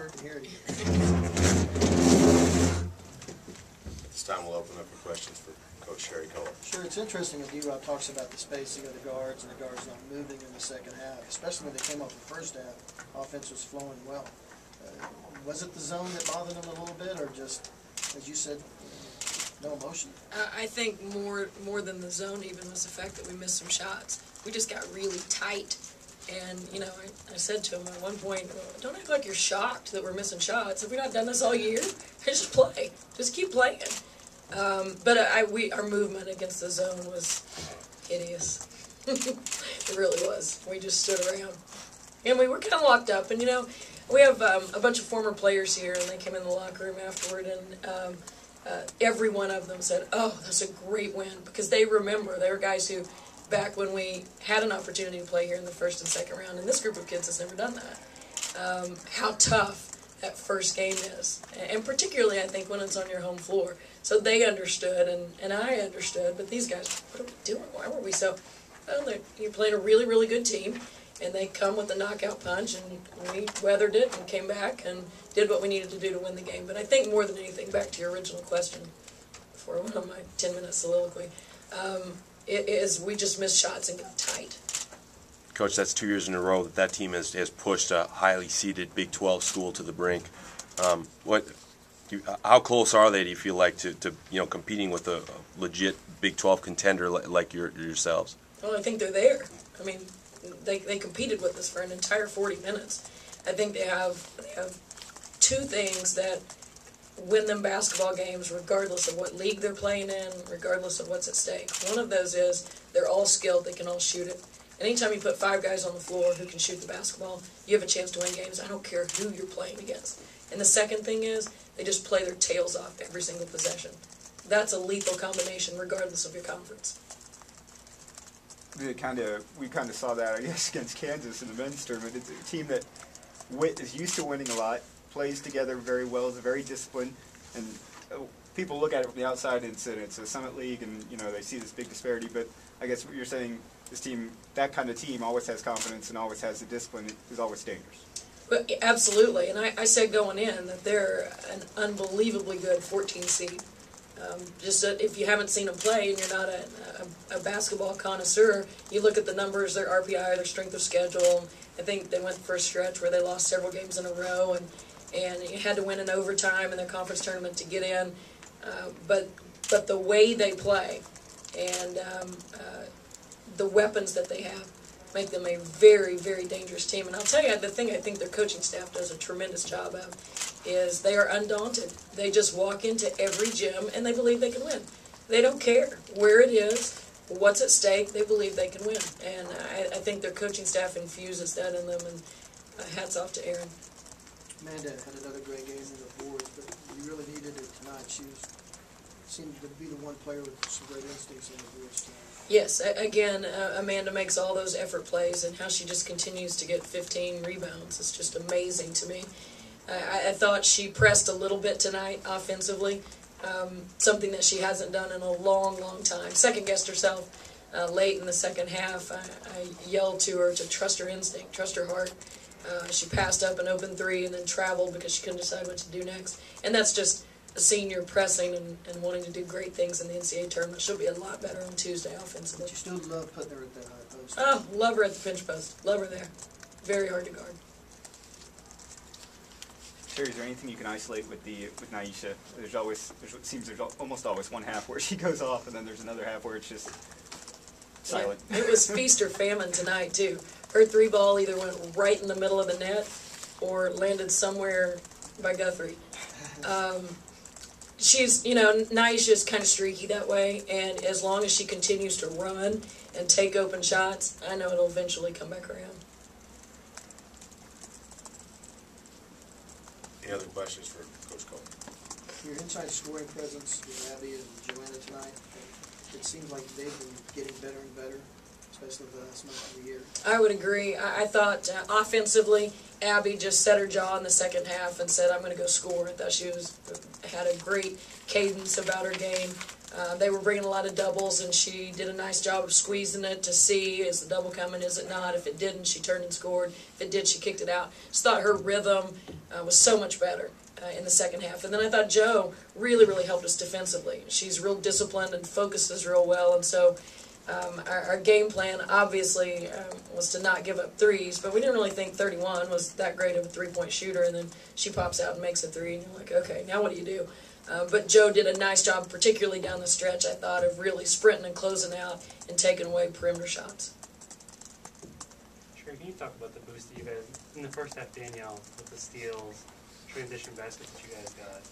camcorder can hear it. This time we'll open up for questions for Coach Sherry Cole. Sure, it's interesting that D-Rob talks about the spacing of the guards and the guards not moving in the second half, especially when they came off the first half. Offense was flowing well. Was it the zone that bothered them a little bit, or just, as you said, no emotion? I think more than the zone even was the fact that we missed some shots. We just got really tight. And, you know, I said to him at one point, don't act like you're shocked that we're missing shots. Have we not done this all year? Just play. Just keep playing. But our movement against the zone was hideous. It really was. We just stood around. And we were kind of locked up. And, you know, we have a bunch of former players here, and they came in the locker room afterward, and every one of them said, oh, that's a great win, because they remember. They were guys who, back when we had an opportunity to play here in the first and second round, and this group of kids has never done that, how tough that first game is. And particularly, I think, when it's on your home floor. So they understood, and I understood, but these guys, what are we doing? Why were we so... Well, you're playing a really, really good team, and they come with a knockout punch, and we weathered it and came back and did what we needed to do to win the game. But I think more than anything, back to your original question, before I went on my 10-minute soliloquy, it is we just missed shots and got tight. Coach, that's 2 years in a row that team has pushed a highly seeded Big 12 school to the brink. How close are they, do you feel like, to competing with a legit Big 12 contender like yourselves? Well, I think they're there. I mean, they competed with us for an entire 40 minutes. I think they have two things that win them basketball games regardless of what league they're playing in, regardless of what's at stake. One of those is they're all skilled, they can all shoot it. Anytime you put 5 guys on the floor who can shoot the basketball, you have a chance to win games. I don't care who you're playing against. And the second thing is they just play their tails off every single possession. That's a lethal combination regardless of your conference. We kind of saw that, I guess, against Kansas in the men's tournament. It's a team that is used to winning a lot, plays together very well, is very disciplined, and people look at it from the outside and say it's a Summit League, and they see this big disparity. But I guess what you're saying, this team, that kind of team, always has confidence and always has the discipline, is always dangerous. But absolutely, and I said going in that they're an unbelievably good 14 seed. Just if you haven't seen them play and you're not a basketball connoisseur, you look at the numbers, their RPI, their strength of schedule. I think they went for a stretch where they lost several games in a row, and you had to win in overtime in their conference tournament to get in. But the way they play and the weapons that they have make them a very, very dangerous team. And I'll tell you, the thing I think their coaching staff does a tremendous job of is they are undaunted. They just walk into every gym and they believe they can win. They don't care where it is, what's at stake, they believe they can win. And I think their coaching staff infuses that in them, and hats off to Erin. Amanda had another great game in the boards, but you really needed it tonight. She seemed to be the one player with some great instincts on the boards tonight. Yes, again, Amanda makes all those effort plays, and how she just continues to get 15 rebounds. It's just amazing to me. I thought she pressed a little bit tonight offensively, something that she hasn't done in a long, long time. Second-guessed herself late in the second half. I yelled to her to trust her instinct, trust her heart. She passed up an open three and then traveled because she couldn't decide what to do next. And that's just a senior pressing and wanting to do great things in the NCAA tournament. She'll be a lot better on Tuesday offensively. But you still love putting her at that high post. Oh, love her at the pinch post. Love her there. Very hard to guard. Sherry, is there anything you can isolate with Naisha? It seems there's almost always one half where she goes off, and then there's another half where it's just silent. Yeah, it was feast or famine tonight too. Her three ball either went right in the middle of the net or landed somewhere by Guthrie. She's, Naisha's kind of streaky that way, and as long as she continues to run and take open shots, I know it'll eventually come back around. Any other questions for Coach Cole? Your inside scoring presence with Abby and Joanna tonight, it seems like they've been getting better and better, especially the last month of the year. I would agree. I thought offensively, Abby just set her jaw in the second half and said, I'm going to go score. I thought she had a great cadence about her game. They were bringing a lot of doubles, and she did a nice job of squeezing it to see, is the double coming, is it not? If it didn't, she turned and scored. If it did, she kicked it out. Just thought her rhythm was so much better in the second half. And then I thought Jo really, really helped us defensively. She's real disciplined and focuses real well, and so our game plan obviously was to not give up threes, but we didn't really think 31 was that great of a three-point shooter, and then she pops out and makes a three, and you're like, okay, now what do you do? But Jo did a nice job, particularly down the stretch, I thought, of really sprinting and closing out and taking away perimeter shots. Sure, can you talk about the boost that you guys, in the first half, Danielle, with the steals, transition baskets that you guys got?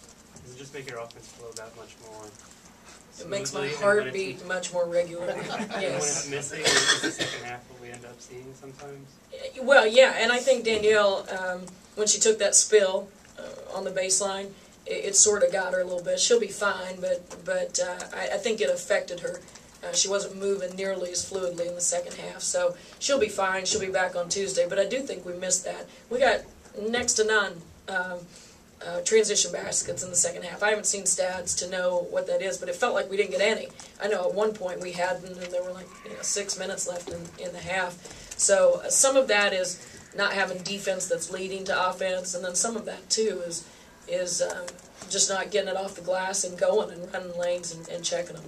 Does it just make your offense flow that much more It makes my smoothly, and heart when beat much more regularly. And when Yes. it's missing, is the second half what we end up seeing sometimes? Well, yeah, and I think Danielle, when she took that spill on the baseline, it sort of got her a little bit. She'll be fine, but I think it affected her. She wasn't moving nearly as fluidly in the second half, so she'll be fine. She'll be back on Tuesday, but I do think we missed that. We got next to none transition baskets in the second half. I haven't seen stats to know what that is, but it felt like we didn't get any. I know at one point we hadn't, and there were like 6 minutes left in the half. So some of that is not having defense that's leading to offense, and then some of that too is just not getting it off the glass and going and running lanes and checking them.